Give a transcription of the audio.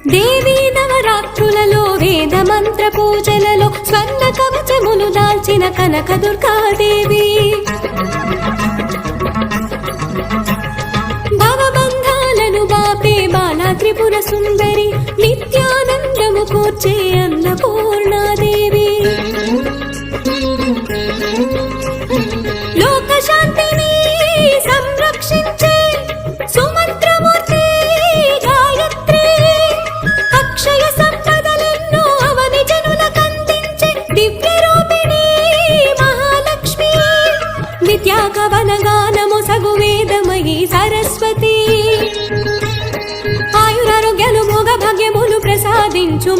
దేవీ నవరాత్రులలో వేద మంత్ర పూజలలో స్వర్ణ కవచములు దాల్చిన కనక దుర్గాదేవి భవబంధాలను బాపే బాలా త్రిపుర సుందరి నిత్యానందము కూర్చే అన్నపూర్ణాదేవి లోక శాంతిని సంరక్షించే సుమంత్రమూర్తి గాయత్రి అక్షయ సంపదలెన్నో అవని జనులకందించే దివ్య రూపిణి మహాలక్ష్మి విద్యాకవన గానము సగు వేదమయీ సరస్వతి ఆయురారోగ్యాలు భోగ భాగ్యములు ప్రసాదించు